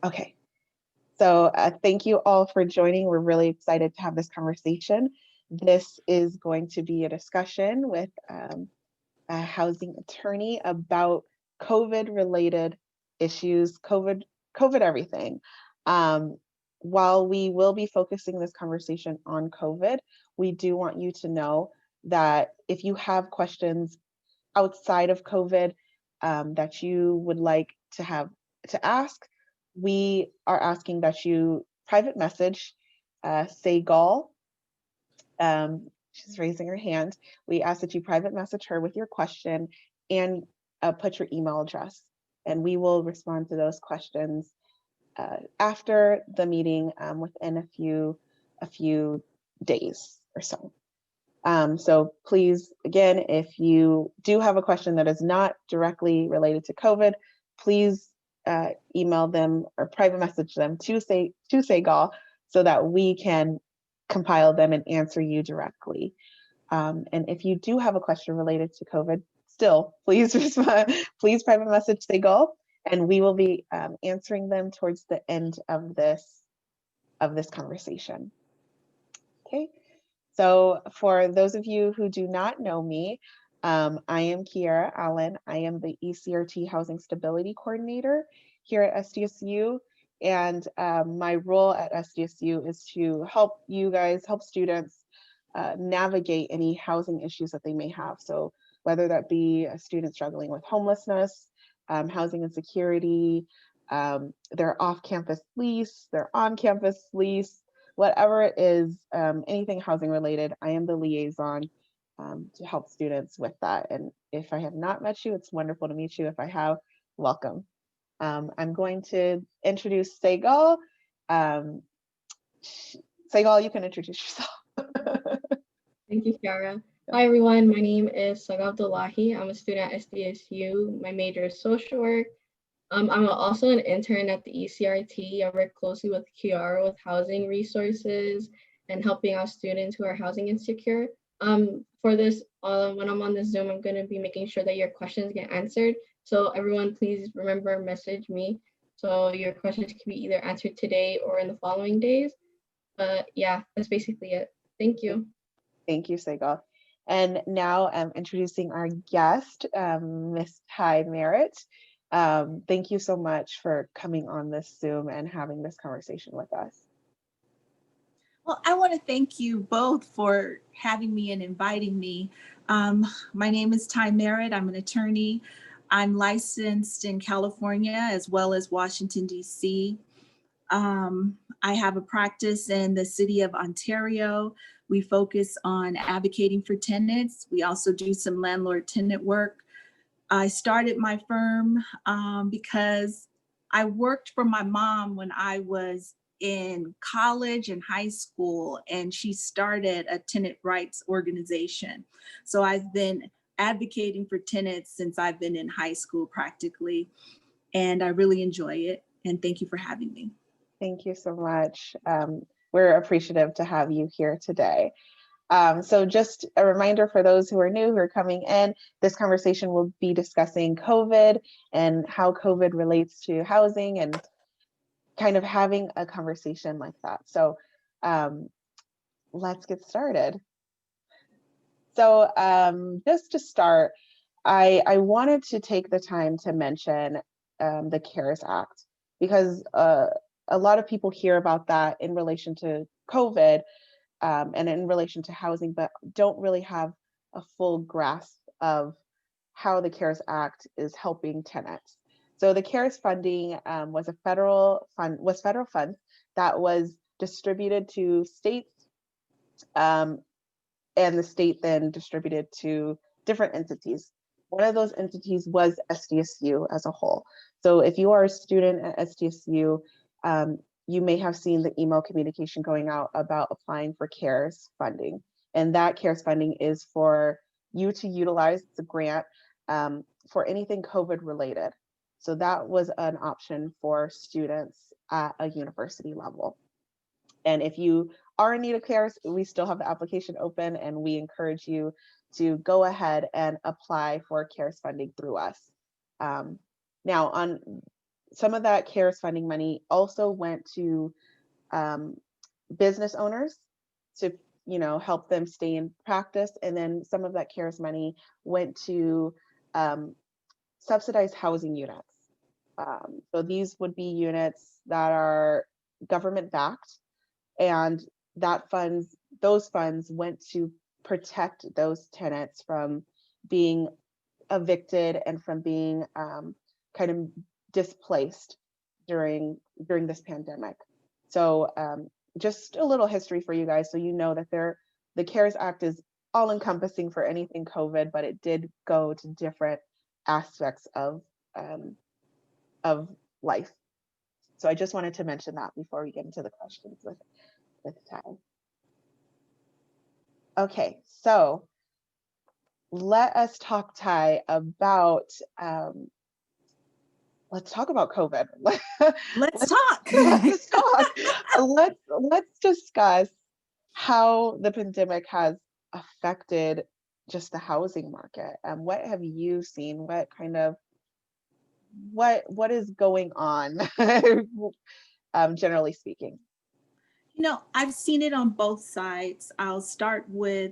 Okay, so thank you all for joining. We're really excited to have this conversation. This is going to be a discussion with a housing attorney about COVID-related issues, COVID everything. While we will be focusing this conversation on COVID, we do want you to know that if you have questions outside of COVID that you would like to ask, we are asking that you private message Segal. She's raising her hand. We ask that you private message her with your question and put your email address, and we will respond to those questions after the meeting within a few days or so. So please, again, if you do have a question that is not directly related to COVID, please email them or private message them to Segal so that we can compile them and answer you directly. And if you do have a question related to COVID, still, please respond, please private message Segal, and we will be answering them towards the end of this conversation. Okay. So for those of you who do not know me, I am Kiara Allen. I am the ECRT Housing Stability Coordinator here at SDSU. And my role at SDSU is to help students navigate any housing issues that they may have. So whether that be a student struggling with homelessness, housing insecurity, their off-campus lease, their on-campus lease, whatever it is, anything housing related, I am the liaison to help students with that. And if I have not met you, it's wonderful to meet you. If I have, welcome. I'm going to introduce Segal. Segal, you can introduce yourself. Thank you, Kiara. Hi, everyone. My name is Saga Abdullahi. I'm a student at SDSU. My major is social work. I'm also an intern at the ECRT. I work closely with Kiara with housing resources and helping out students who are housing insecure. For this, when I'm on the Zoom, I'm going to be making sure that your questions get answered. So everyone, please remember, message me. So your questions can be either answered today or in the following days. But yeah, that's basically it. Thank you. Thank you, Segal. And now I'm introducing our guest, Ms. Ty Merritt. Thank you so much for coming on this Zoom and having this conversation with us. Well, I want to thank you both for having me and inviting me. My name is Ty Merritt. I'm an attorney. I'm licensed in California as well as Washington, D.C. I have a practice in the city of Ontario. We focus on advocating for tenants. We also do some landlord-tenant work. I started my firm because I worked for my mom when I was in college and high school, and she started a tenant rights organization. So I've been advocating for tenants since I've been in high school practically, and I really enjoy it. And thank you for having me. Thank you so much. We're appreciative to have you here today. So just a reminder for those who are new, who are coming in, this conversation will be discussing COVID and how COVID relates to housing and kind of having a conversation like that. So let's get started. So just to start, I wanted to take the time to mention the CARES Act, because a lot of people hear about that in relation to COVID and in relation to housing, but don't really have a full grasp of how the CARES Act is helping tenants. So the CARES funding was federal funds that was distributed to states, and the state then distributed to different entities. One of those entities was SDSU as a whole. So if you are a student at SDSU, you may have seen the email communication going out about applying for CARES funding. And that CARES funding is for you to utilize the grant for anything COVID related. So that was an option for students at a university level. And if you are in need of CARES, we still have the application open, and we encourage you to go ahead and apply for CARES funding through us. Now, some of that CARES funding money also went to business owners to, you know, help them stay in practice. And then some of that CARES money went to subsidized housing units. So these would be units that are government backed, and those funds went to protect those tenants from being evicted and from being kind of displaced during this pandemic. So just a little history for you guys, so you know that the CARES Act is all encompassing for anything COVID, but it did go to different aspects of life. So I just wanted to mention that before we get into the questions with time. Okay, so let us talk, Ty, about let's talk about COVID. Let's talk. Let's talk. Let's discuss how the pandemic has affected just the housing market. And what have you seen? What kind of what is going on, generally speaking? You know, I've seen it on both sides. I'll start with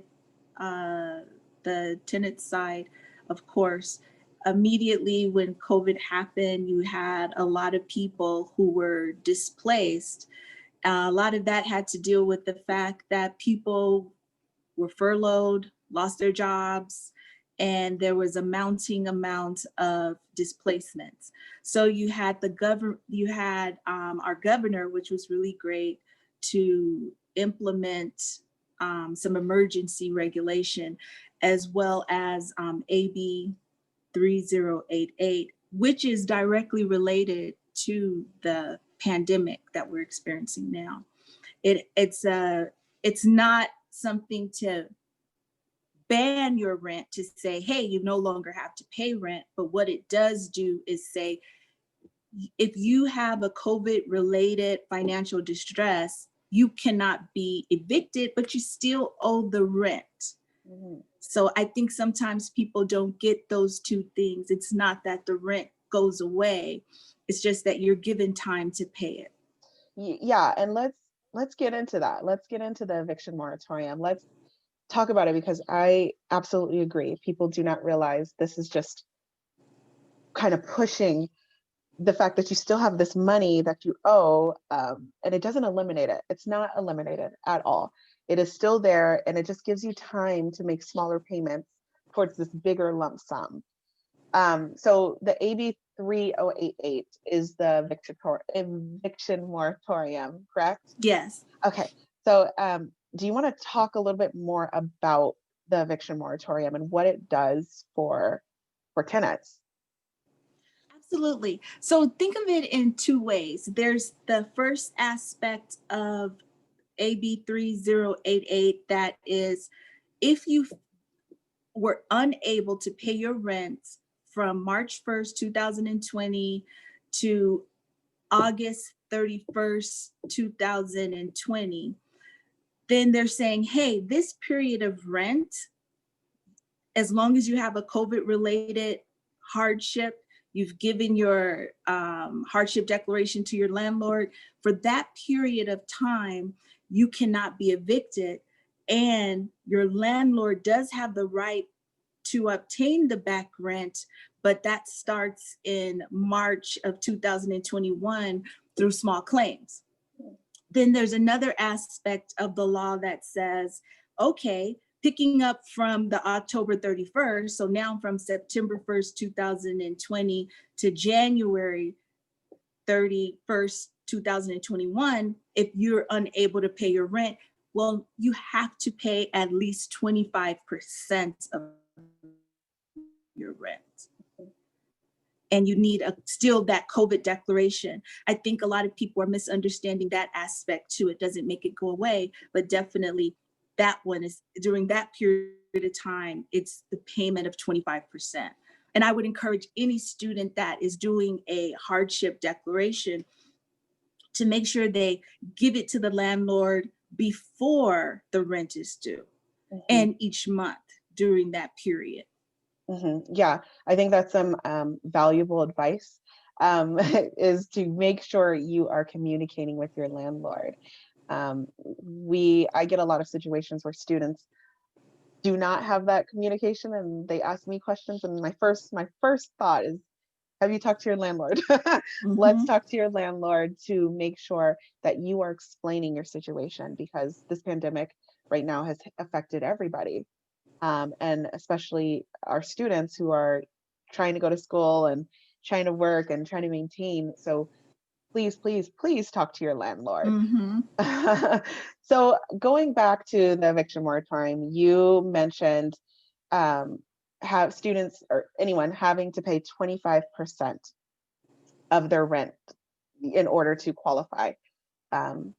the tenant side, of course. Immediately when COVID happened, you had a lot of people who were displaced. A lot of that had to deal with the fact that people were furloughed, lost their jobs, and there was a mounting amount of displacements. So you had our governor, which was really great, to implement some emergency regulation, as well as AB 3088, which is directly related to the pandemic that we're experiencing now. It's not something to ban your rent, to say, hey, you no longer have to pay rent. But what it does do is say, if you have a COVID related financial distress, you cannot be evicted, but you still owe the rent. Mm-hmm. So I think sometimes people don't get those two things. It's not that the rent goes away. It's just that you're given time to pay it. Yeah, and let's get into that. Let's get into the eviction moratorium. Let's talk about it, because I absolutely agree. People do not realize this is just kind of pushing the fact that you still have this money that you owe, and it doesn't eliminate it. It's not eliminated at all. It is still there, and it just gives you time to make smaller payments towards this bigger lump sum. So the AB 3088 is the eviction moratorium, correct? Yes. Okay. So do you want to talk a little bit more about the eviction moratorium and what it does for tenants? Absolutely. So think of it in two ways. There's the first aspect of AB 3088, that is, if you were unable to pay your rent from March 1st, 2020 to August 31st, 2020, then they're saying, hey, this period of rent, as long as you have a COVID-related hardship, you've given your hardship declaration to your landlord, for that period of time, you cannot be evicted. And your landlord does have the right to obtain the back rent, but that starts in March of 2021 through small claims. Then there's another aspect of the law that says, okay, picking up from the October 31st, so now from September 1st, 2020 to January 31st, 2021, if you're unable to pay your rent, well, you have to pay at least 25% of your rent. And you need still that COVID declaration. I think a lot of people are misunderstanding that aspect too. It doesn't make it go away, but definitely that one is, during that period of time, it's the payment of 25%. And I would encourage any student that is doing a hardship declaration to make sure they give it to the landlord before the rent is due, and each month during that period. Yeah, I think that's some valuable advice. is to make sure you are communicating with your landlord. I get a lot of situations where students do not have that communication and they ask me questions, and my first thought is, have you talked to your landlord? Let's Mhm. talk to your landlord to make sure that you are explaining your situation, because this pandemic right now has affected everybody, and especially our students who are trying to go to school and trying to work and trying to maintain. So please, please, please talk to your landlord. Mhm. So going back to the eviction moratorium, you mentioned have students or anyone having to pay 25% of their rent in order to qualify. Um,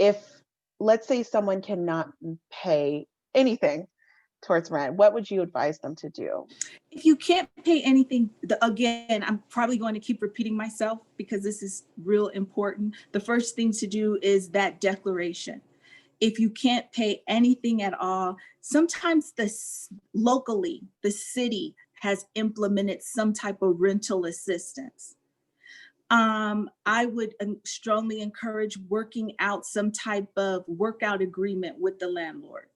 if, let's say, someone cannot pay anything towards rent, what would you advise them to do? If you can't pay anything, again, I'm probably going to keep repeating myself because this is real important. The first thing to do is that declaration. If you can't pay anything at all, sometimes locally, the city has implemented some type of rental assistance. I would strongly encourage working out some type of workout agreement with the landlord.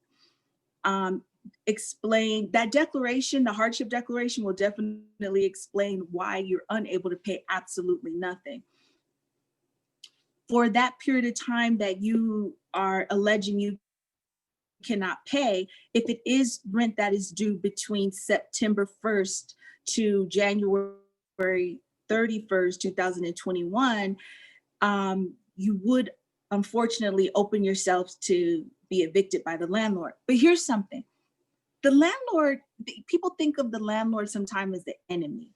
Explain that declaration, the hardship declaration will definitely explain why you're unable to pay absolutely nothing. For that period of time that you are alleging you cannot pay, if it is rent that is due between September 1st to January 31st, 2021, you would unfortunately open yourselves to be evicted by the landlord. But here's something. The landlord, people think of the landlord sometimes as the enemy.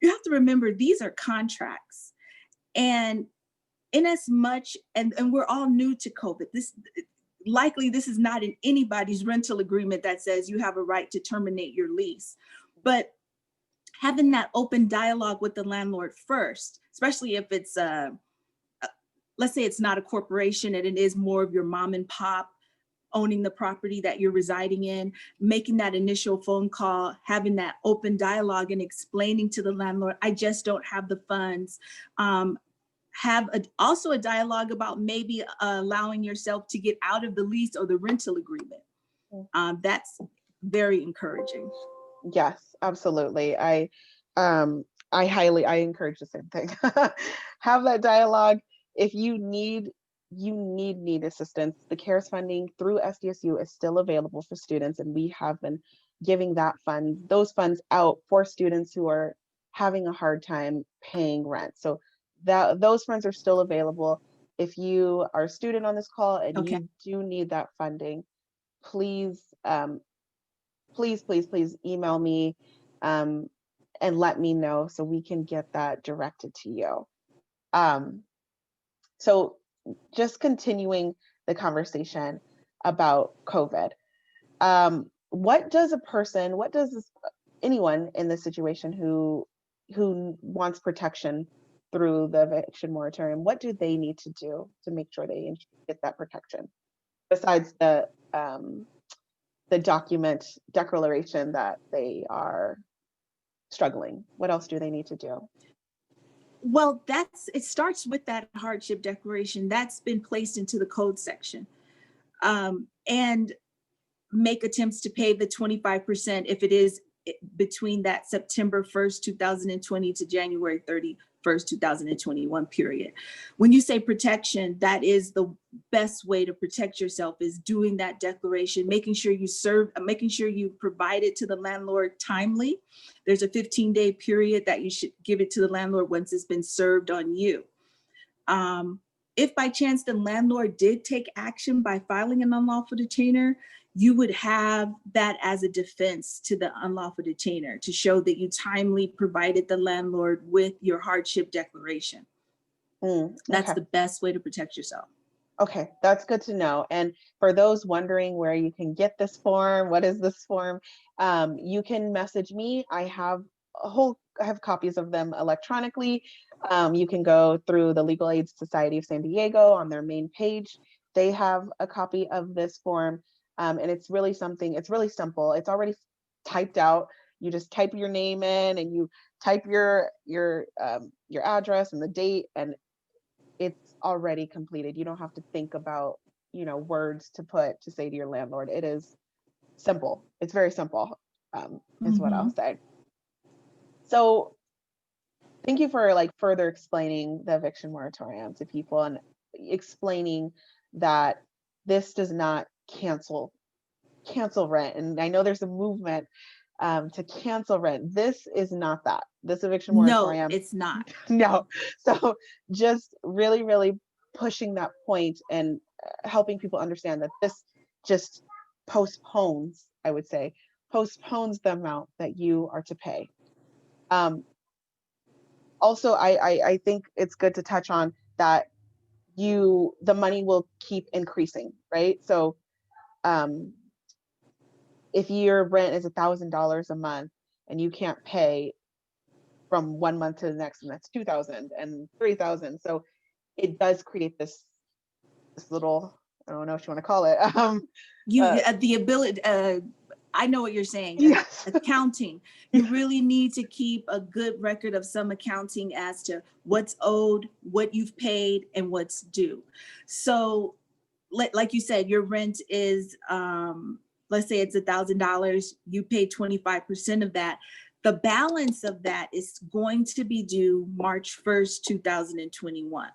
You have to remember these are contracts. And in as much, and we're all new to COVID, this is not in anybody's rental agreement that says you have a right to terminate your lease. But having that open dialogue with the landlord first, especially if it's let's say it's not a corporation and it is more of your mom and pop owning the property that you're residing in, making that initial phone call, having that open dialogue and explaining to the landlord, I just don't have the funds. Also a dialogue about maybe allowing yourself to get out of the lease or the rental agreement. That's very encouraging. Yes, absolutely. I encourage the same thing. Have that dialogue. If you need assistance, the CARES funding through SDSU is still available for students, and we have been giving those funds out for students who are having a hard time paying rent. So those funds are still available. If you are a student on this call and Okay. you do need that funding, please, please email me and let me know so we can get that directed to you. So just continuing the conversation about COVID, what does anyone in this situation who wants protection through the eviction moratorium, what do they need to do to make sure they get that protection besides the declaration that they are struggling? What else do they need to do? Well, it starts with that hardship declaration that's been placed into the code section, and make attempts to pay the 25% if it is between that September 1st, 2020 to January 31st, 2021 period. When you say protection, that is the best way to protect yourself, is doing that declaration, making sure you provide it to the landlord timely. There's a 15-day period that you should give it to the landlord once it's been served on you. If by chance the landlord did take action by filing an unlawful detainer, you would have that as a defense to the unlawful detainer to show that you timely provided the landlord with your hardship declaration. That's the best way to protect yourself. Okay, that's good to know. And for those wondering where you can get this form, what is this form? You can message me. I have copies of them electronically. You can go through the Legal Aid Society of San Diego on their main page. They have a copy of this form. And it's really simple. It's already typed out. You just type your name in and you type your address and the date, and it's already completed. You don't have to think about, words to say to your landlord. It is simple. It's very simple, is what I'll say. So thank you for further explaining the eviction moratorium to people and explaining that this does not cancel rent. And I know there's a movement to cancel rent. This is not that. This eviction moratorium. No, it's not. No. So just really, really pushing that point and helping people understand that this just postpones, I would say, postpones the amount that you are to pay. Also, I think it's good to touch on that the money will keep increasing, right? So if your rent is $1,000 a month and you can't pay from 1 month to the next, and that's 2,000 and 3,000. So it does create this little, I don't know what you want to call it. The ability, I know what you're saying. Yes. Accounting. You really need to keep a good record of some accounting as to what's owed, what you've paid, and what's due. So like you said, your rent is, let's say it's $1,000, you pay 25% of that. The balance of that is going to be due March 1st, 2021.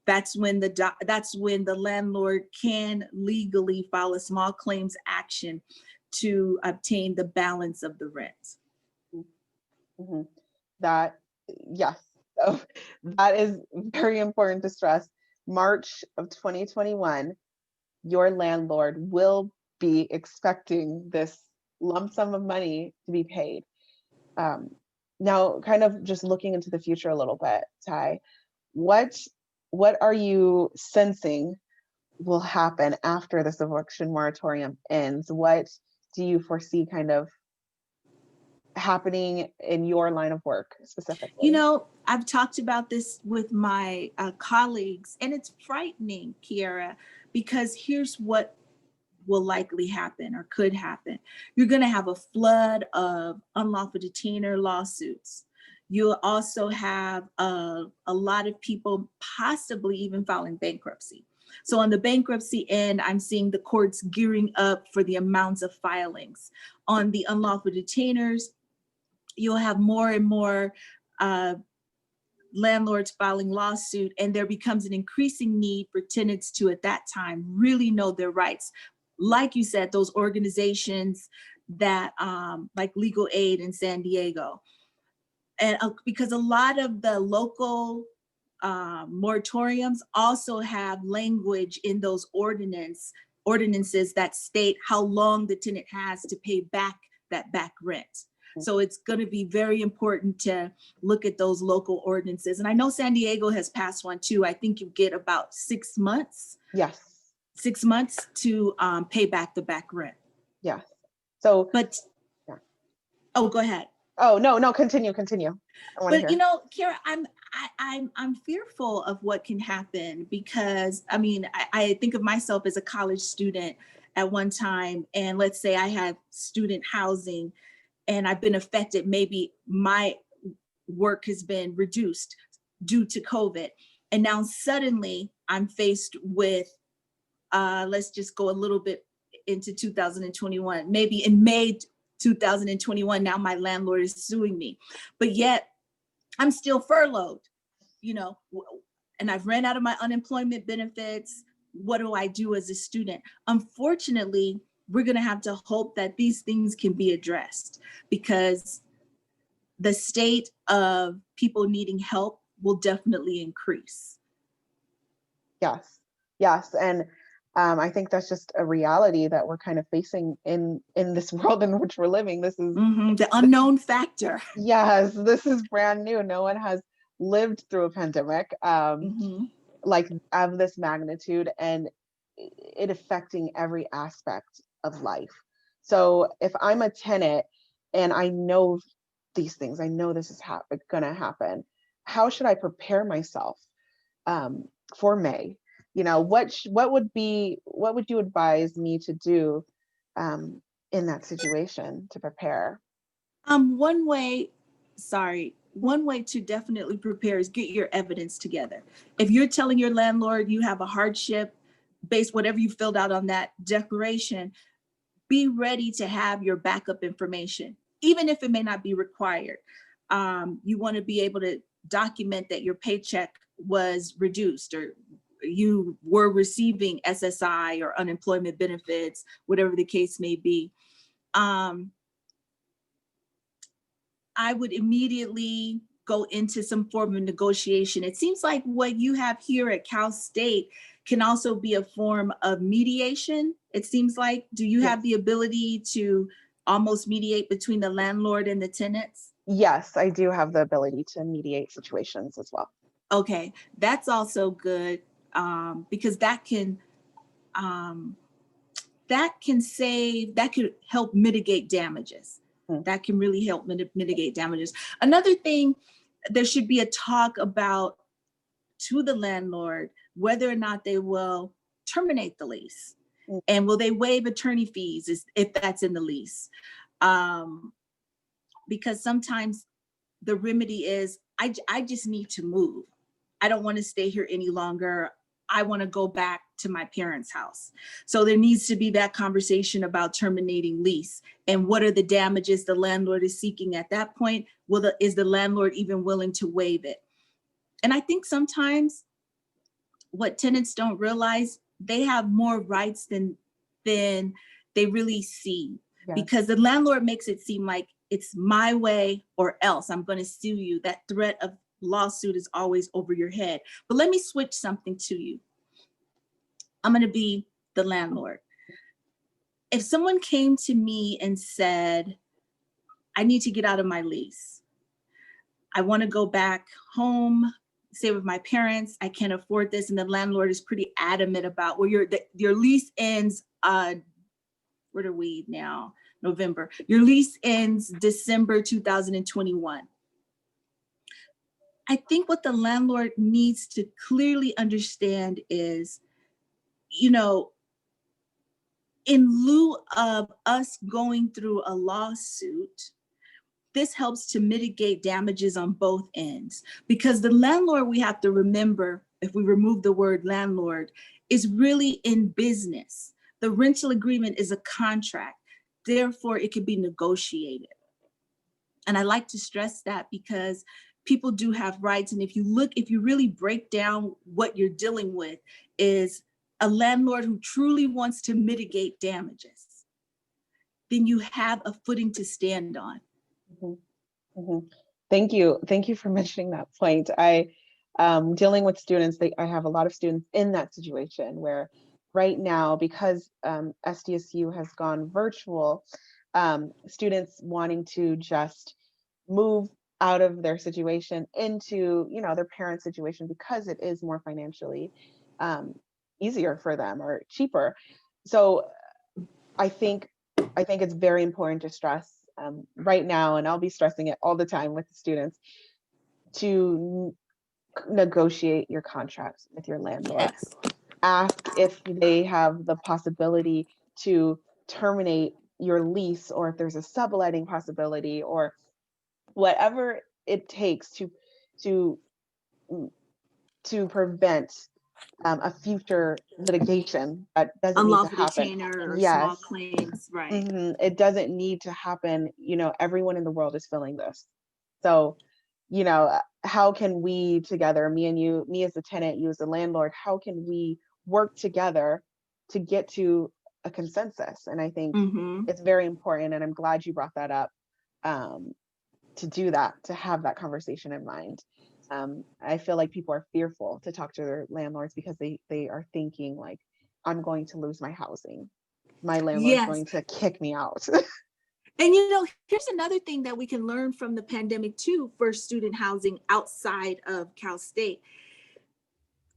That's when the landlord can legally file a small claims action to obtain the balance of the rent. Mm-hmm. Yes, so that is very important to stress. March of 2021, your landlord will be expecting this lump sum of money to be paid. Now, kind of just looking into the future a little bit, Ty, what are you sensing will happen after this eviction moratorium ends? What do you foresee kind of happening in your line of work specifically? I've talked about this with my colleagues, and it's frightening, Kiara, because here's what will likely happen or could happen. You're going to have a flood of unlawful detainer lawsuits. You'll also have a lot of people possibly even filing bankruptcy. So on the bankruptcy end, I'm seeing the courts gearing up for the amounts of filings. On the unlawful detainers, you'll have more and more landlords filing lawsuit, and there becomes an increasing need for tenants to, at that time, really know their rights. Like you said, those organizations that like Legal Aid in San Diego. And because a lot of the local moratoriums also have language in those ordinances that state how long the tenant has to pay back that back rent. So it's going to be very important to look at those local ordinances. And I know San Diego has passed one too. I think you get about 6 months. Yes. 6 months to pay back the back rent. Yes. So, but yeah. Oh, go ahead. Oh, no, continue. But Kiara, I'm fearful of what can happen because I think of myself as a college student at one time, and let's say I had student housing and I've been affected. Maybe my work has been reduced due to COVID. And now suddenly I'm faced with, let's just go a little bit into 2021, maybe in May 2021, now my landlord is suing me, but yet I'm still furloughed, and I've ran out of my unemployment benefits. What do I do as a student? Unfortunately, we're going to have to hope that these things can be addressed because the state of people needing help will definitely increase. Yes. And I think that's just a reality that we're kind of facing in this world in which we're living. This is the unknown factor. Yes, this is brand new. No one has lived through a pandemic like of this magnitude, and it affecting every aspect of life. So if I'm a tenant and I know these things, I know this is gonna happen, how should I prepare myself for May? What would you advise me to do in that situation to prepare? One way, one way to definitely prepare is get your evidence together. If you're telling your landlord you have a hardship based whatever you filled out on that declaration, be ready to have your backup information, even if it may not be required. You want to be able to document that your paycheck was reduced or you were receiving SSI or unemployment benefits, whatever the case may be. I would immediately go into some form of negotiation. It seems like what you have here at Cal State can also be a form of mediation. It seems like, do you have the ability to almost mediate between the landlord and the tenants? Yes, I do have the ability to mediate situations as well. Okay, that's also good, because that could help mitigate damages. That can really help mitigate damages. Another thing, there should be a talk about to the landlord whether or not they will terminate the lease, and will they waive attorney fees if that's in the lease, because sometimes the remedy is I just need to move. I don't want to stay here any longer. I want to go back to my parents' house. So there needs to be that conversation about terminating lease and what are the damages the landlord is seeking at that point. Is the landlord even willing to waive it? And I think sometimes what tenants don't realize, they have more rights than they really see, because the landlord makes it seem like it's my way or else I'm going to sue you. That threat of lawsuit is always over your head. But let me switch something to you. I'm going to be the landlord. If someone came to me and said, I need to get out of my lease, I want to go back home, stay with my parents, I can't afford this, and the landlord is pretty adamant about, well, your lease ends, what are we now? November. Your lease ends December 2021. I think what the landlord needs to clearly understand is, in lieu of us going through a lawsuit, this helps to mitigate damages on both ends, because the landlord, we have to remember, if we remove the word landlord, is really in business. The rental agreement is a contract, therefore it can be negotiated. And I like to stress that because people do have rights. And if you really break down what you're dealing with, is a landlord who truly wants to mitigate damages, then you have a footing to stand on. Thank you for mentioning that point. Dealing with students, I have a lot of students in that situation where right now, because SDSU has gone virtual, students wanting to just move out of their situation into their parents' situation because it is more financially easier for them or cheaper. So I think it's very important to stress right now, and I'll be stressing it all the time with the students, to negotiate your contracts with your landlord. Yes. Ask if they have the possibility to terminate your lease, or if there's a subletting possibility, or whatever it takes to prevent a future litigation that doesn't Unlawful need to happen. detainer or Yes. small claims, right? It doesn't need to happen. Everyone in the world is feeling this. So, how can we together, me and you, me as the tenant, you as the landlord, how can we work together to get to a consensus? And I think it's very important, and I'm glad you brought that up, to do that, to have that conversation in mind. I feel like people are fearful to talk to their landlords because they are thinking like, I'm going to lose my housing. My landlord's going to kick me out. And here's another thing that we can learn from the pandemic too for student housing outside of Cal State.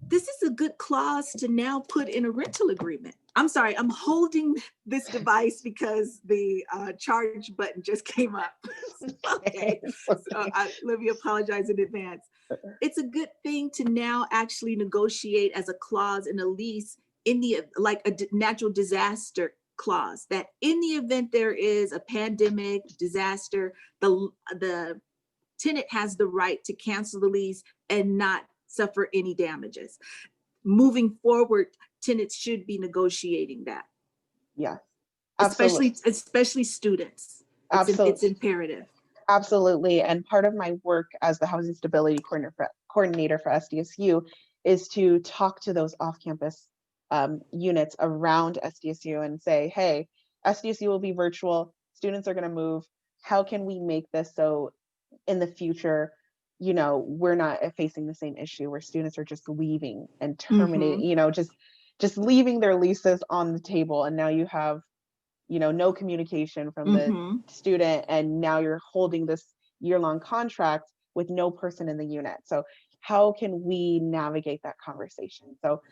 This is a good clause to now put in a rental agreement. I'm sorry, I'm holding this device because the charge button just came up. Okay. So let me apologize in advance. It's a good thing to now actually negotiate as a clause in a lease in the, like a natural disaster clause that in the event there is a pandemic, disaster, the tenant has the right to cancel the lease and not suffer any damages. Moving forward, tenants should be negotiating that. Yeah, absolutely. Especially students. Absolutely. It's imperative. Absolutely. And part of my work as the Housing Stability Coordinator for SDSU is to talk to those off-campus units around SDSU and say, hey, SDSU will be virtual, students are going to move. How can we make this so in the future, you know, we're not facing the same issue where students are just leaving and terminating, you know, just leaving their leases on the table, and now you have, you know, no communication from the student, and now you're holding this year-long contract with no person in the unit. So how can we navigate that conversation? So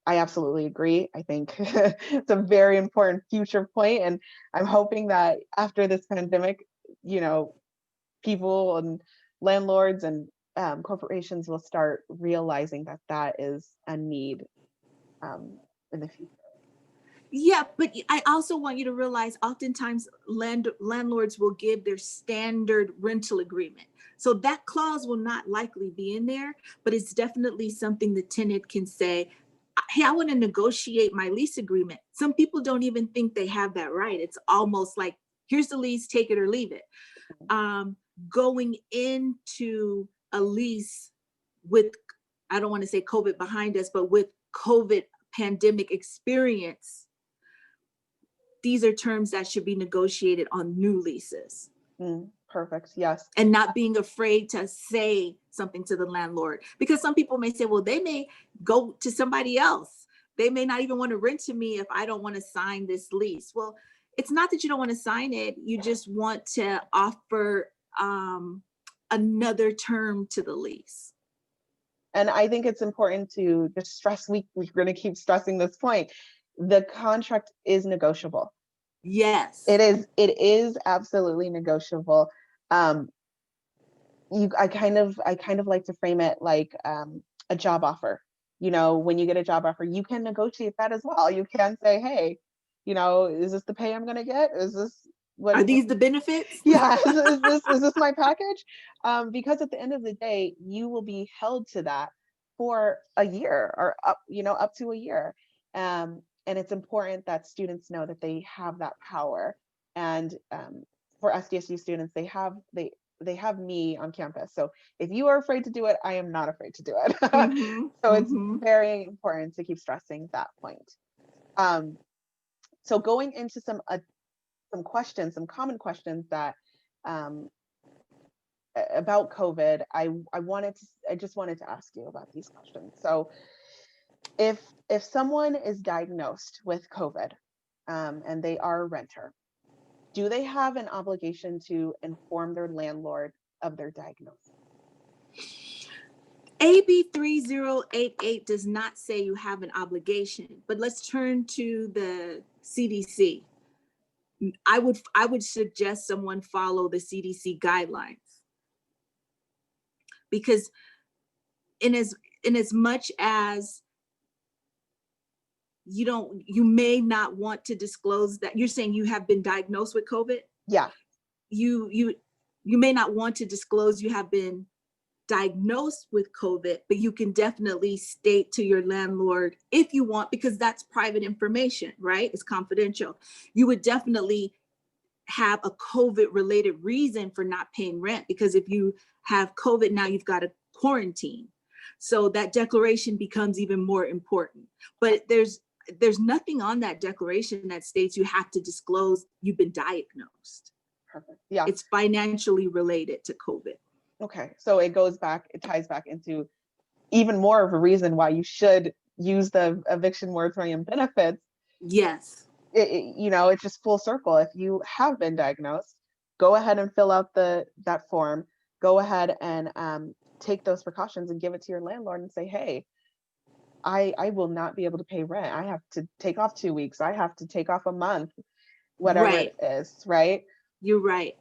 I absolutely agree. I think it's a very important future point, and I'm hoping that after this pandemic, you know, people and landlords and corporations will start realizing that that is a need in the future. Yeah, but I also want you to realize oftentimes landlords will give their standard rental agreement. So that clause will not likely be in there, but it's definitely something the tenant can say, hey, I want to negotiate my lease agreement. Some people don't even think they have that right. It's almost like, here's the lease, take it or leave it. Going into a lease with, I don't want to say COVID behind us, but with COVID pandemic experience, these are terms that should be negotiated on new leases. Perfect. Yes. And not being afraid to say something to the landlord, because some people may say, well, they may go to somebody else. They may not even want to rent to me if I don't want to sign this lease. Well, it's not that you don't want to sign it. You just want to offer another term to the lease. And I think it's important to just stress, we're going to keep stressing this point. The contract is negotiable. Yes. It is absolutely negotiable. I kind of like to frame it like a job offer. You know, when you get a job offer, you can negotiate that as well. You can say, hey, you know, is this the pay I'm going to get? Is this are these the benefits? Yeah, is this my package? Because at the end of the day, you will be held to that for a year or up to a year. And it's important that students know that they have that power. And for SDSU students, they have me on campus. So if you are afraid to do it, I am not afraid to do it. So it's very important to keep stressing that point. So going into some questions, some common questions that about COVID, I just wanted to ask you about these questions. So if someone is diagnosed with COVID and they are a renter, do they have an obligation to inform their landlord of their diagnosis? AB 3088 does not say you have an obligation, but let's turn to the CDC. I would suggest someone follow the CDC guidelines, because in as much as you may not want to disclose that you're saying you have been diagnosed with COVID. Yeah. You may not want to disclose you have been diagnosed with COVID, but you can definitely state to your landlord if you want, because that's private information, right? It's confidential. You would definitely have a COVID related reason for not paying rent, because if you have COVID, now you've got to quarantine. So that declaration becomes even more important. But there's nothing on that declaration that states you have to disclose you've been diagnosed. Perfect. Yeah. It's financially related to COVID. Okay. So it ties back into even more of a reason why you should use the eviction moratorium benefits. Yes. It's just full circle. If you have been diagnosed, go ahead and fill out that form. Go ahead and take those precautions and give it to your landlord and say, hey, I will not be able to pay rent. I have to take off 2 weeks. I have to take off a month, whatever it is, right? You're right.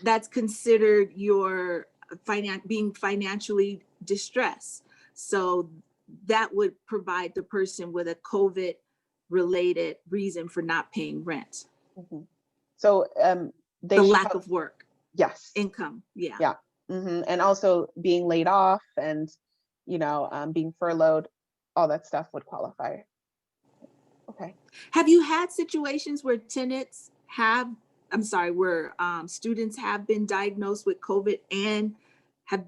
That's considered your being financially distressed. So that would provide the person with a COVID related reason for not paying rent. Mhm. So they The should lack have, of work, yes. income. Yeah. Yeah. And also being laid off and, being furloughed, all that stuff would qualify. Okay. Have you had situations where where students have been diagnosed with COVID and have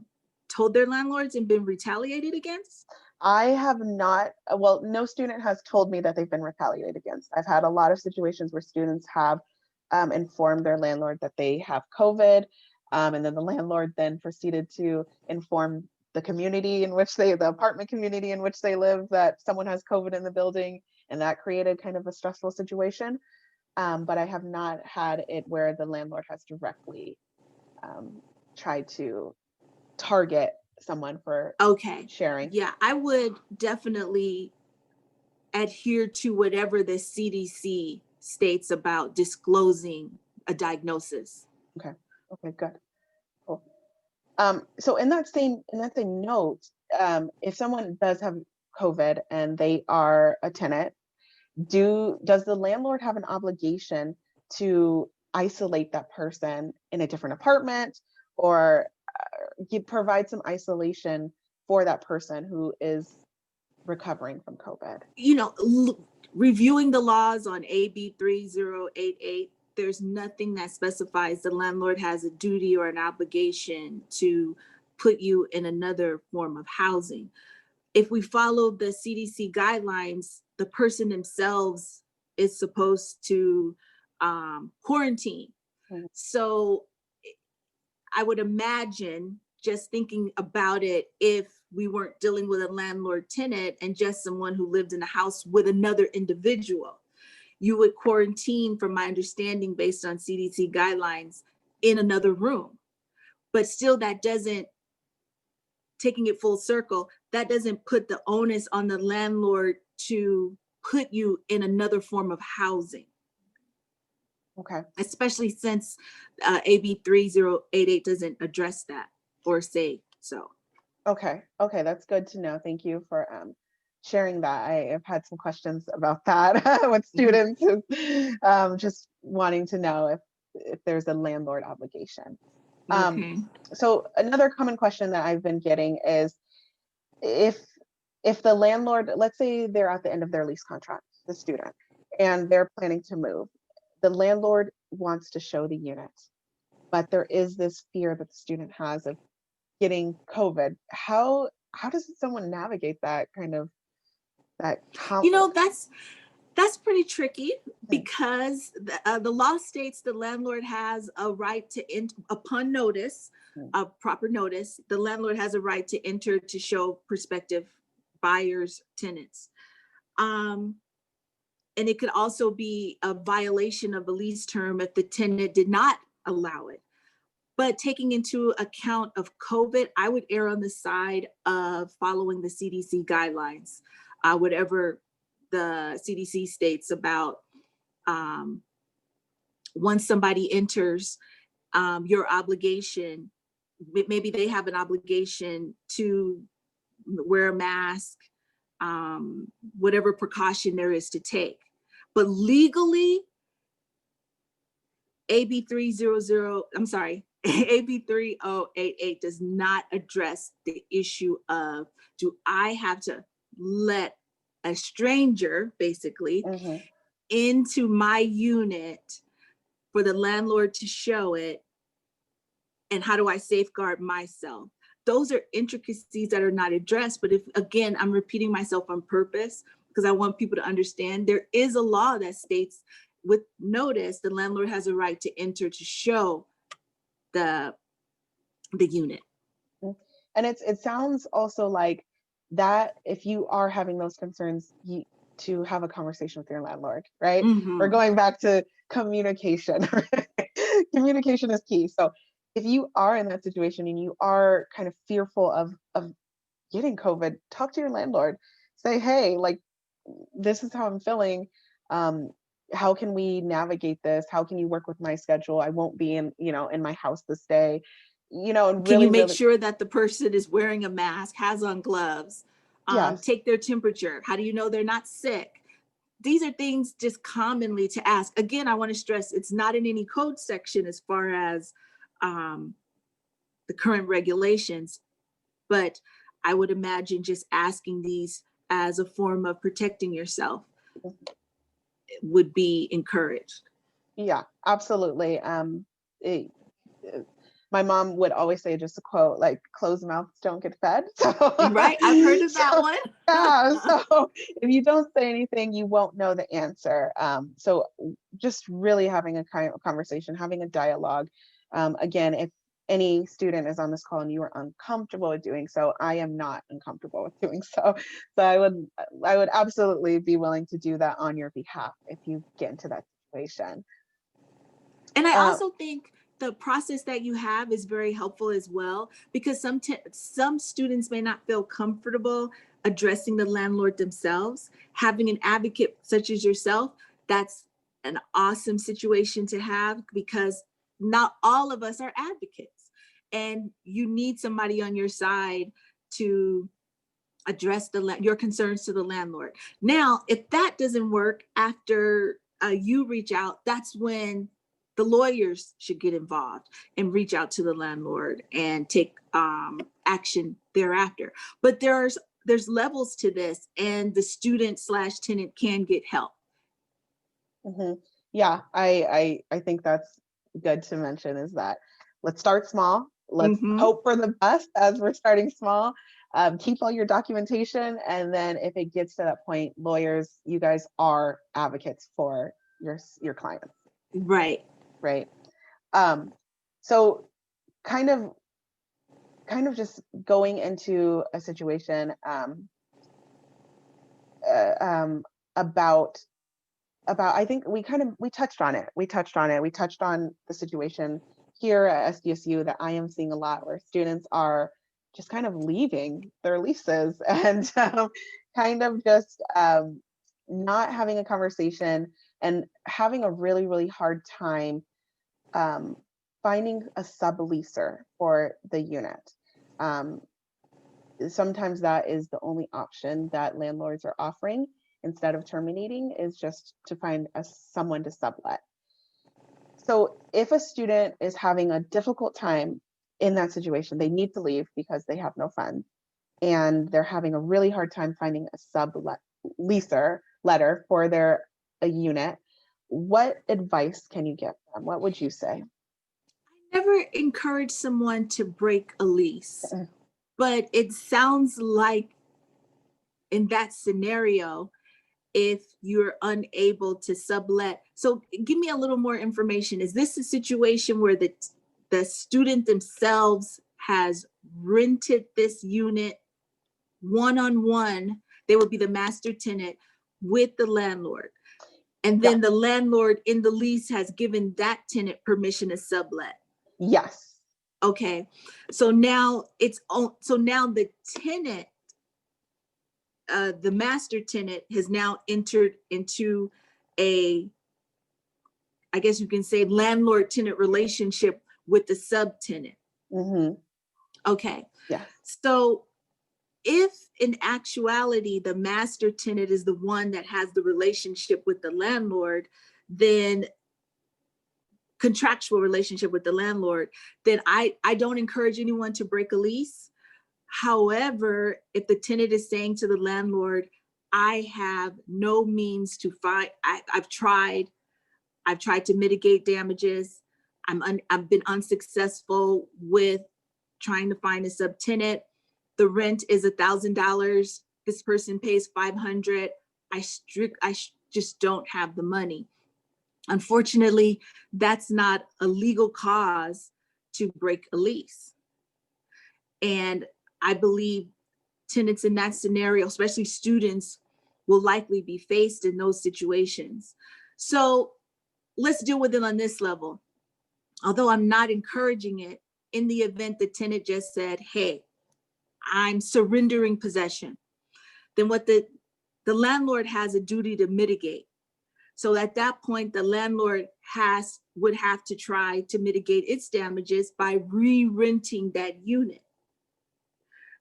told their landlords and been retaliated against? I have not, well, no student has told me that they've been retaliated against. I've had a lot of situations where students have informed their landlord that they have COVID, and then the landlord then proceeded to inform the community in which the apartment community in which they live, that someone has COVID in the building, and that created kind of a stressful situation. But I have not had it where the landlord has directly tried to target someone for Okay. sharing. Yeah, I would definitely adhere to whatever the CDC states about disclosing a diagnosis. Okay, good. Cool. So in that same note, if someone does have COVID and they are a tenant, does the landlord have an obligation to isolate that person in a different apartment, or provide some isolation for that person who is recovering from COVID? Reviewing the laws on AB 3088, there's nothing that specifies the landlord has a duty or an obligation to put you in another form of housing. If we follow the CDC guidelines, the person themselves is supposed to quarantine. Mhm. So I would imagine, just thinking about it, if we weren't dealing with a landlord tenant and just someone who lived in a house with another individual, you would quarantine, from my understanding, based on CDC guidelines, in another room. But still, that doesn't, taking it full circle, that doesn't put the onus on the landlord to put you in another form of housing. Okay. Especially since AB 3088 doesn't address that or say so. Okay, that's good to know. Thank you for sharing that. I have had some questions about that with students, just wanting to know if there's a landlord obligation. Okay. So another common question that I've been getting is, if the landlord, let's say they're at the end of their lease contract, the student, and they're planning to move, the landlord wants to show the unit, but there is this fear that the student has of getting COVID. How does someone navigate that kind of That's pretty tricky, because the law states the landlord has a right to upon notice, proper notice, the landlord has a right to enter to show prospective buyers, tenants. And it could also be a violation of the lease term if the tenant did not allow it. But taking into account of COVID, I would err on the side of following the CDC guidelines, whatever the CDC states about once somebody enters, your obligation, maybe they have an obligation to wear a mask, whatever precaution there is to take. But legally, AB 3088 does not address the issue of, do I have to let a stranger basically into my unit for the landlord to show it, and how do I safeguard myself? Those are intricacies that are not addressed. But if, again, I'm repeating myself on purpose because I want people to understand, there is a law that states with notice the landlord has a right to enter to show the unit. And it sounds also like that if you are having those concerns, to have a conversation with your landlord, right? We're going back to communication. Communication is key. So if you are in that situation and you are kind of fearful of getting COVID, talk to your landlord. Say, hey, like, this is how I'm feeling. How can we navigate this? How can you work with my schedule? I won't be in my house this day. And Can you make really sure that the person is wearing a mask, has on gloves, yes. take their temperature? How do you know they're not sick? these are things just commonly to ask. Again, I want to stress it's not in any code section as far as the current regulations, but I would imagine just asking these as a form of protecting yourself would be encouraged. Yeah, absolutely. My mom would always say, just a quote, like, closed mouths don't get fed. So, Right, I've heard of that one. yeah, so if you don't say anything, you won't know the answer. So just really having a kind of conversation, having a dialogue. Again, if any student is on this call and you are uncomfortable with doing so, I am not uncomfortable with doing so. So I would absolutely be willing to do that on your behalf if you get into that situation. And I also think the process that you have is very helpful as well, because some students may not feel comfortable addressing the landlord themselves. Having an advocate such as yourself, that's an awesome situation to have, because not all of us are advocates, and you need somebody on your side to address your concerns to the landlord. Now, if that doesn't work after you reach out, that's when the lawyers should get involved and reach out to the landlord and take action thereafter. But there's levels to this, and the student/tenant can get help. Mm-hmm. Yeah, I think that's good to mention, is that let's start small. Let's hope for the best as we're starting small. Keep all your documentation, and then if it gets to that point, lawyers, you guys are advocates for your clients. Right. Right. So kind of just going into a situation about I think we touched on it. We touched on the situation here at SDSU that I am seeing a lot, where students are just kind of leaving their leases and kind of just not having a conversation and having a really, really hard time finding a subleaser for the unit. Sometimes that is the only option that landlords are offering, instead of terminating, is just to find someone to sublet. So if a student is having a difficult time in that situation, they need to leave because they have no funds, and they're having a really hard time finding a subleaser letter for their unit, what advice can you give them? What would you say? I never encourage someone to break a lease, but it sounds like in that scenario, if you're unable to sublet. So give me a little more information. Is this a situation where the student themselves has rented this unit one-on-one? They will be the master tenant with the landlord. And then the landlord in the lease has given that tenant permission to sublet. Yes. Okay. So now the tenant, the master tenant, has now entered into I guess you can say, landlord-tenant relationship with the subtenant. Okay. Yeah. So if in actuality the master tenant is the one that has the relationship with the landlord, then contractual relationship with the landlord, then I don't encourage anyone to break a lease. However, if the tenant is saying to the landlord, I have no means to find, I've tried to mitigate damages, I've been unsuccessful with trying to find a subtenant, the rent is $1,000, this person pays $500, I just don't have the money. Unfortunately, that's not a legal cause to break a lease. And I believe tenants in that scenario, especially students, will likely be faced in those situations. So let's deal with it on this level. Although I'm not encouraging it, in the event the tenant just said, hey, I'm surrendering possession, then what the landlord has a duty to mitigate. So at that point, the landlord would have to try to mitigate its damages by re-renting that unit.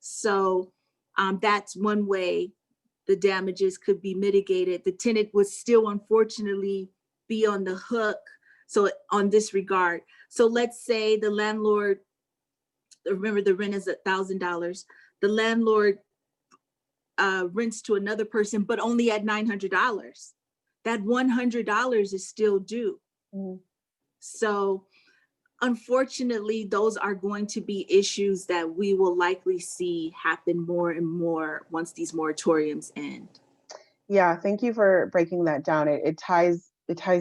So that's one way the damages could be mitigated. The tenant would still unfortunately be on the hook. So on this regard, so let's say the landlord, remember the rent is $1,000. The landlord rents to another person, but only at $900. That $100 is still due. Mhm. So unfortunately, those are going to be issues that we will likely see happen more and more once these moratoriums end. Yeah, thank you for breaking that down. It ties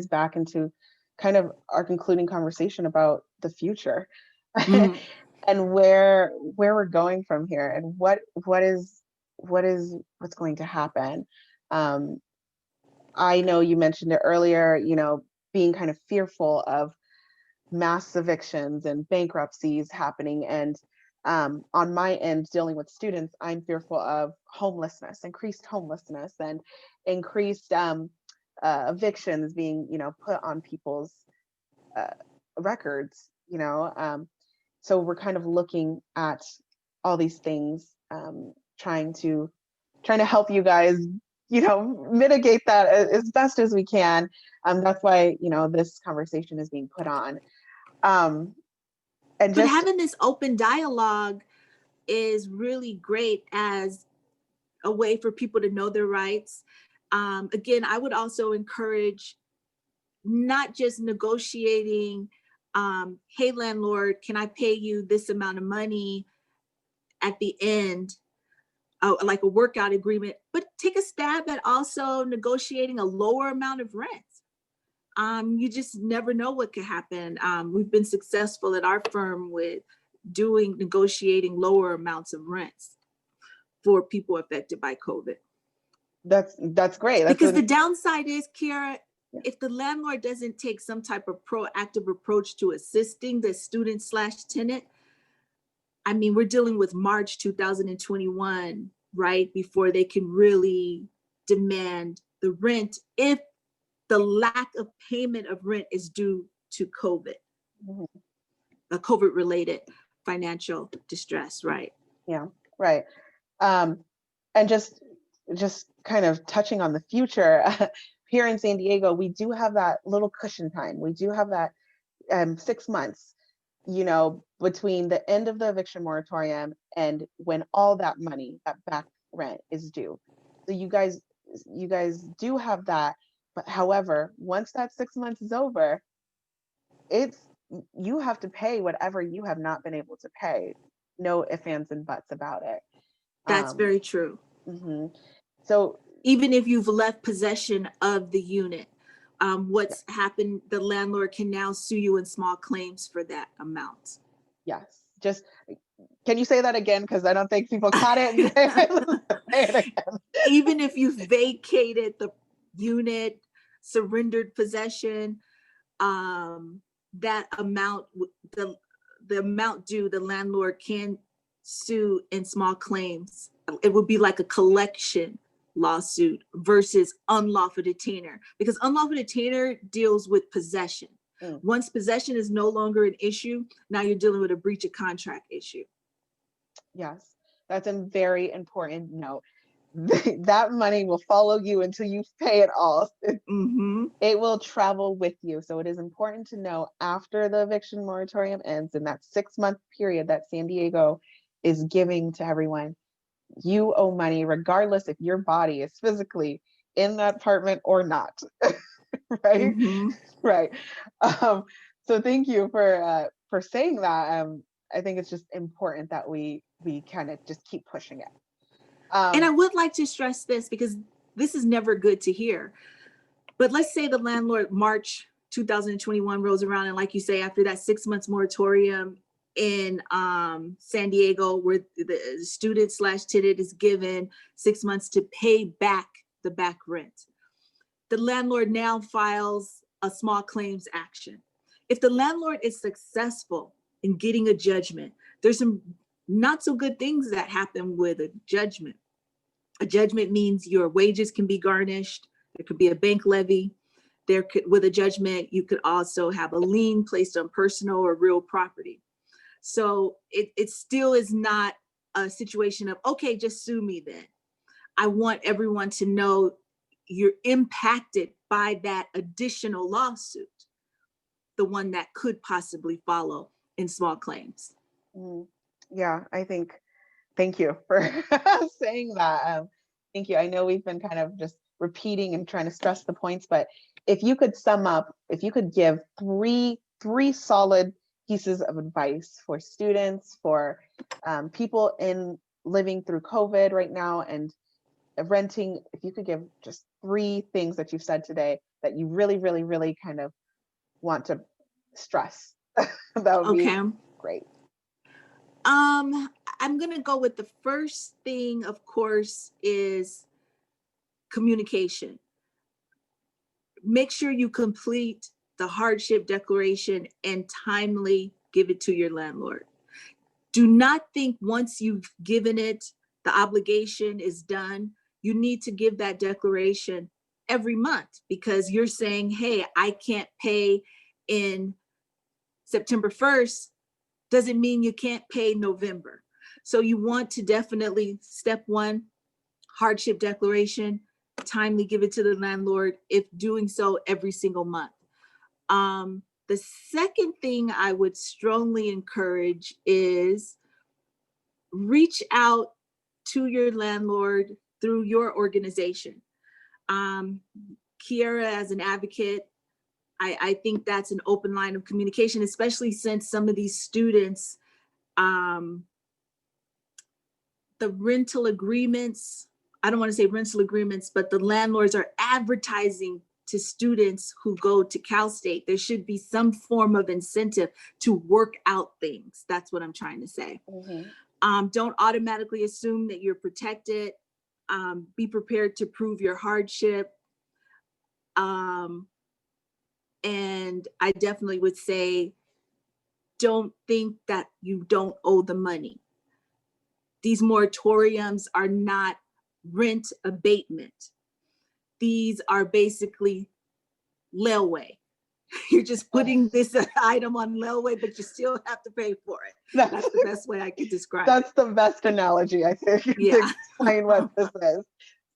back into kind of our concluding conversation about the future Mm. and where we're going from here and what's going to happen. I know you mentioned it earlier, being kind of fearful of mass evictions and bankruptcies happening. And on my end, dealing with students, I'm fearful of increased homelessness, and increased evictions being, put on people's records. So we're kind of looking at all these things, trying to help you guys, mitigate that as best as we can. That's why, this conversation is being put on. And but having this open dialogue is really great as a way for people to know their rights. Again, I would also encourage not just negotiating, hey, landlord, can I pay you this amount of money at the end, like a workout agreement, but take a stab at also negotiating a lower amount of rent. You just never know what could happen. We've been successful at our firm with negotiating lower amounts of rents for people affected by COVID. That's great. Because the downside is, Kiara, if the landlord doesn't take some type of proactive approach to assisting the student/tenant, I mean, we're dealing with March 2021, right? Before they can really demand the rent if the lack of payment of rent is due to COVID, a COVID-related financial distress, right? Yeah, right. And just kind of touching on the future, here in San Diego, we do have that little cushion time. We do have that 6 months, between the end of the eviction moratorium and when all that money, that back rent, is due. So you guys do have that. But however, once that 6 months is over, you have to pay whatever you have not been able to pay. No ifs, ands, and buts about it. That's very true. Mm-hmm. So even if you've left possession of the unit, what's happened, the landlord can now sue you in small claims for that amount. Yes. Just, can you say that again? Because I don't think people caught it. Say it again. Even if you vacated the unit, surrendered possession, that amount, the amount due, the landlord can sue in small claims. It would be like a collection lawsuit versus unlawful detainer, because unlawful detainer deals with possession. Once possession is no longer an issue, now you're dealing with a breach of contract issue. Yes, that's a very important note. That money will follow you until you pay it all. It will travel with you. So it is important to know, after the eviction moratorium ends, in that 6-month period that San Diego is giving to everyone, you owe money regardless if your body is physically in that apartment or not. Right? Right. So thank you for saying that. I think it's just important that we kind of just keep pushing it. And I would like to stress this, because this is never good to hear. But let's say the landlord, March 2021 rolls around, and like you say, after that 6 months moratorium in San Diego, where the student/tenant is given 6 months to pay back the back rent, the landlord now files a small claims action. If the landlord is successful in getting a judgment, there's some not so good things that happen with a judgment. A judgment means your wages can be garnished. There could be a bank levy. With a judgment, you could also have a lien placed on personal or real property. So it still is not a situation of, okay, just sue me then. I want everyone to know you're impacted by that additional lawsuit, the one that could possibly follow in small claims. Yeah, I think, thank you for saying that. Thank you. I know we've been kind of just repeating and trying to stress the points, but if you could sum up, if you could give three solid pieces of advice for students, for people living through COVID right now and renting, if you could give just 3 things that you've said today that you really, really, really kind of want to stress, that would be great. I'm going to go with the first thing, of course, is communication. Make sure you complete the hardship declaration and timely give it to your landlord. Do not think once you've given it, the obligation is done. You need to give that declaration every month, because you're saying, hey, I can't pay in September 1st, doesn't mean you can't pay November. So you want to definitely, step 1, hardship declaration, timely give it to the landlord, if doing so every single month. The second thing I would strongly encourage is reach out to your landlord through your organization. Kiara, as an advocate, I think that's an open line of communication, especially since some of these students, the rental agreements, I don't want to say rental agreements, but the landlords are advertising to students who go to Cal State. There should be some form of incentive to work out things. That's what I'm trying to say. Don't automatically assume that you're protected. Be prepared to prove your hardship. And I definitely would say, don't think that you don't owe the money. These moratoriums are not rent abatement. These are basically layaway. You're just putting this item on layaway, but you still have to pay for it. That's the best way I could describe it. That's the best analogy, I think, to explain what this is.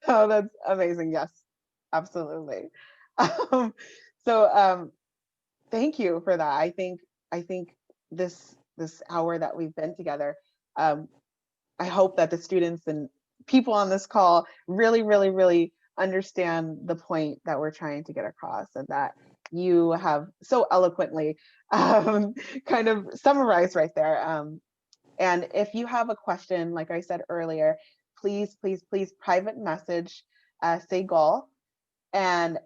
Oh, that's amazing. Yes, absolutely. Thank you for that. I think this hour that we've been together, I hope that the students and people on this call really, really, really understand the point that we're trying to get across, and that you have so eloquently kind of summarized right there. And if you have a question, like I said earlier, please private message Segal, and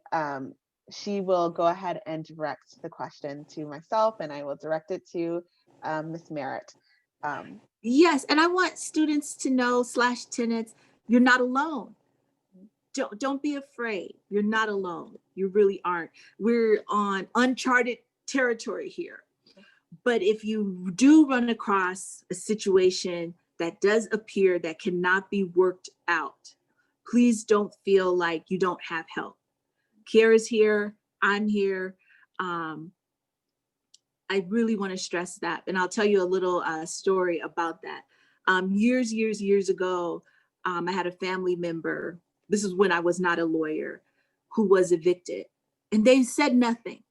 she will go ahead and direct the question to myself, and I will direct it to Ms. Merritt. Yes, and I want students to know, /tenants, you're not alone. Don't be afraid. You're not alone. You really aren't. We're on uncharted territory here. But if you do run across a situation that does appear that cannot be worked out, please don't feel like you don't have help. Kiara's here. I'm here. I really want to stress that. And I'll tell you a little story about that. Years ago, I had a family member, this is when I was not a lawyer, who was evicted. And they said nothing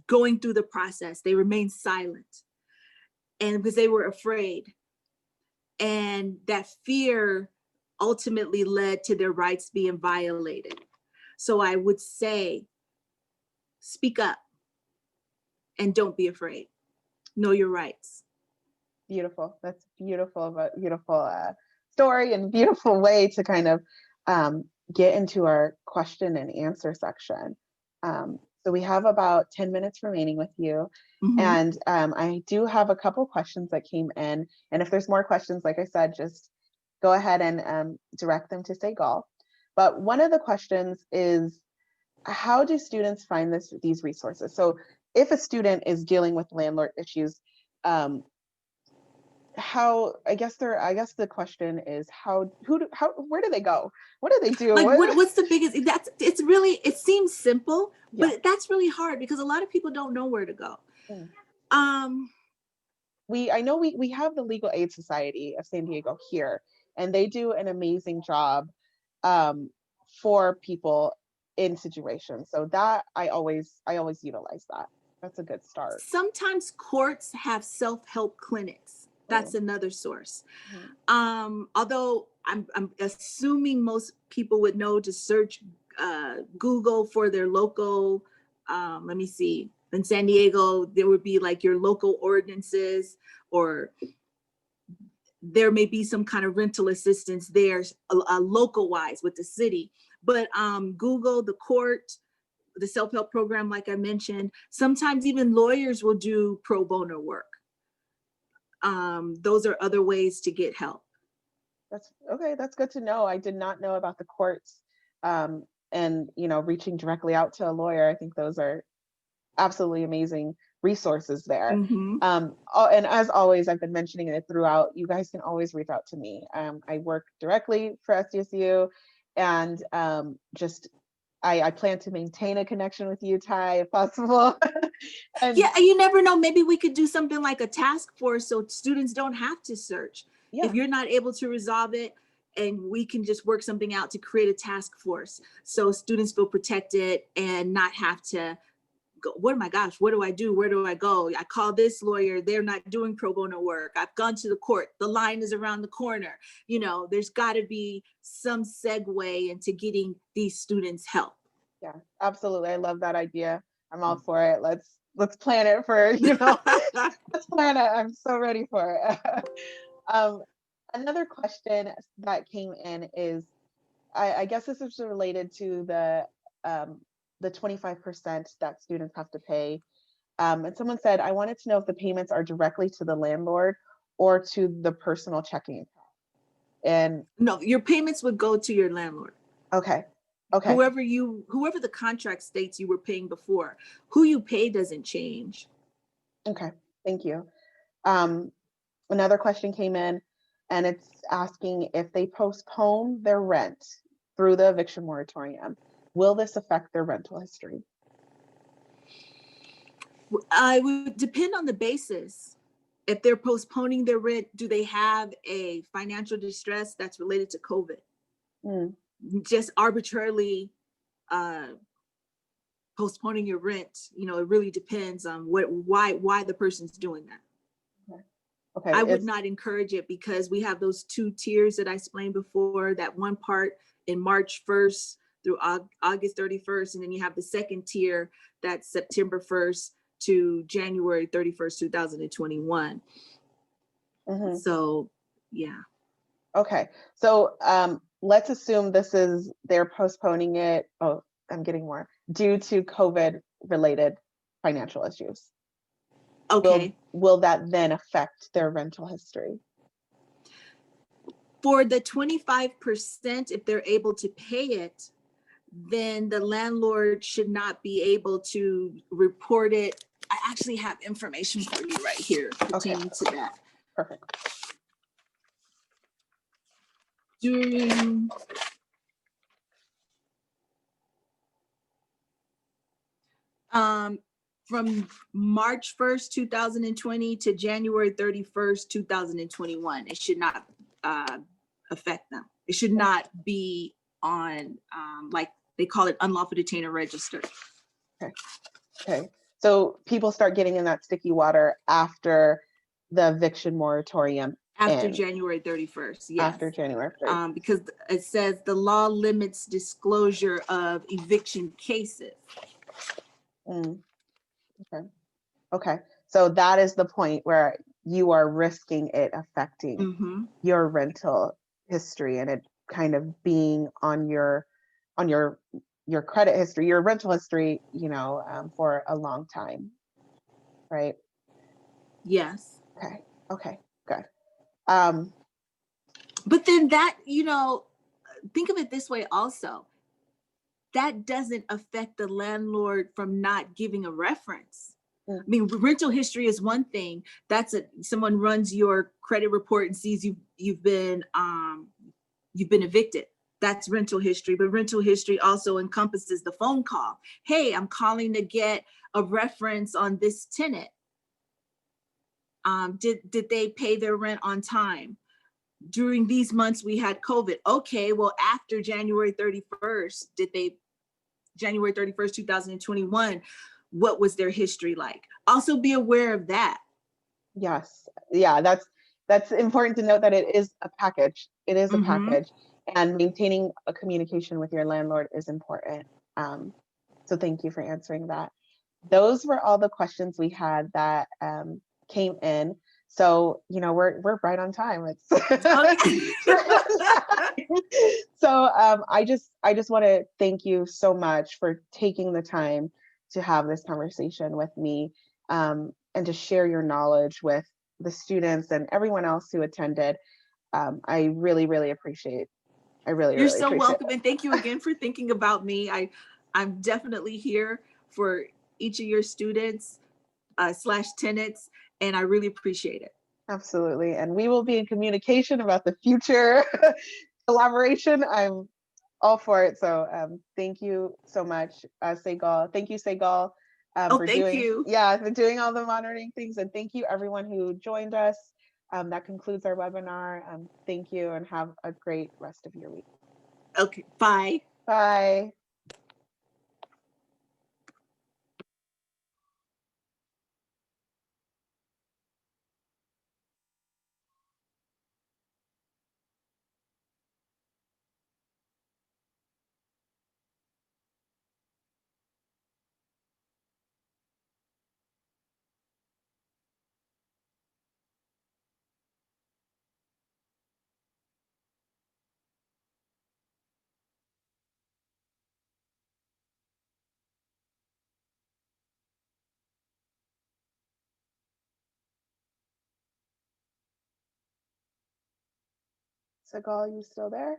going through the process. They remained silent, and because they were afraid. And that fear ultimately led to their rights being violated. So I would say, speak up and don't be afraid. Know your rights. Beautiful. That's beautiful, but beautiful story, and beautiful way to kind of get into our question and answer section. So we have about 10 minutes remaining with you. And I do have a couple questions that came in. And if there's more questions, like I said, just go ahead and direct them to Segal. But one of the questions is, how do students find these resources? So if a student is dealing with landlord issues, I guess the question is, where do they go? What do they do? Like, what's the biggest, it seems simple, but that's really hard because a lot of people don't know where to go. I know we have the Legal Aid Society of San Diego here, and they do an amazing job for people in situations. So that I always utilize that. That's a good start. Sometimes courts have self-help clinics. That's another source. Although I'm assuming most people would know to search Google for their local, let me see, in San Diego, there would be like your local ordinances, or there may be some kind of rental assistance there, local wise with the city. But Google, the court, the self-help program, like I mentioned, sometimes even lawyers will do pro bono work. Those are other ways to get help. That's okay. That's good to know. I did not know about the courts, and reaching directly out to a lawyer. I think those are absolutely amazing resources there. And as always, I've been mentioning it throughout. You guys can always reach out to me. I work directly for SDSU, and I plan to maintain a connection with you, Ty, if possible. Yeah, you never know. Maybe we could do something like a task force so students don't have to search. Yeah. If you're not able to resolve it, and we can just work something out to create a task force so students feel protected and not have to go, oh my gosh, what do I do? Where do I go? I call this lawyer, they're not doing pro bono work. I've gone to the court, the line is around the corner. There's got to be some segue into getting these students help. Yeah, absolutely. I love that idea. I'm all for it. Let's plan it for, let's plan it. I'm so ready for it. Another question that came in is, I guess this is related to the 25% that students have to pay. And someone said, I wanted to know if the payments are directly to the landlord or to the personal checking account. And no, your payments would go to your landlord. Okay. Whoever the contract states you were paying before, who you pay doesn't change. Okay, thank you. Another question came in, and it's asking if they postpone their rent through the eviction moratorium, will this affect their rental history? It would depend on the basis. If they're postponing their rent, do they have a financial distress that's related to COVID? Just arbitrarily postponing your rent, it really depends on why the person's doing that. Okay. I would not encourage it, because we have those two tiers that I explained before, that one part in March 1st through August 31st, and then you have the second tier that's September 1st to January 31st, 2021. So, yeah. Okay, so let's assume they're postponing it. Oh, I'm getting more due to COVID related financial issues. Okay. Will that then affect their rental history? For the 25%, if they're able to pay it, then the landlord should not be able to report it. I actually have information for you right here pertaining to that. Perfect. From March 1st, 2020 to January 31st, 2021, it should not affect them. It should not be on, like they call it, unlawful detainer register. Okay. So people start getting in that sticky water after the eviction moratorium. After January 31st, yes. After January 31st. Because it says the law limits disclosure of eviction cases. Okay. So that is the point where you are risking it affecting your rental history, and it kind of being on your credit history, your rental history, for a long time, right? Yes. Okay, good. But then that, think of it this way also. That doesn't affect the landlord from not giving a reference. I mean, rental history is one thing. Someone runs your credit report and sees you've been evicted. That's rental history. But rental history also encompasses the phone call. Hey, I'm calling to get a reference on this tenant. Did they pay their rent on time? during these months we had COVID. Okay, well, after January 31st, January 31st, 2021, what was their history like? Also be aware of that. Yes. Yeah, that's important to note, that it is a package. It is a Mhm. package, and maintaining a communication with your landlord is important. So thank you for answering that. Those were all the questions we had that came in. So, we're right on time. So I just want to thank you so much for taking the time to have this conversation with me, and to share your knowledge with the students and everyone else who attended. I really, really appreciate. You're so Appreciate welcome, and thank you again for thinking about me. I'm definitely here for each of your students / tenants, and I really appreciate it. Absolutely. And we will be in communication about the future collaboration. I'm all for it. So thank you so much, Segal. Thank you, Segal, Oh, for thank you. for doing all the monitoring things. And thank you everyone who joined us. That concludes our webinar. Thank you, and have a great rest of your week. Okay, bye. Bye. Segal, you still there?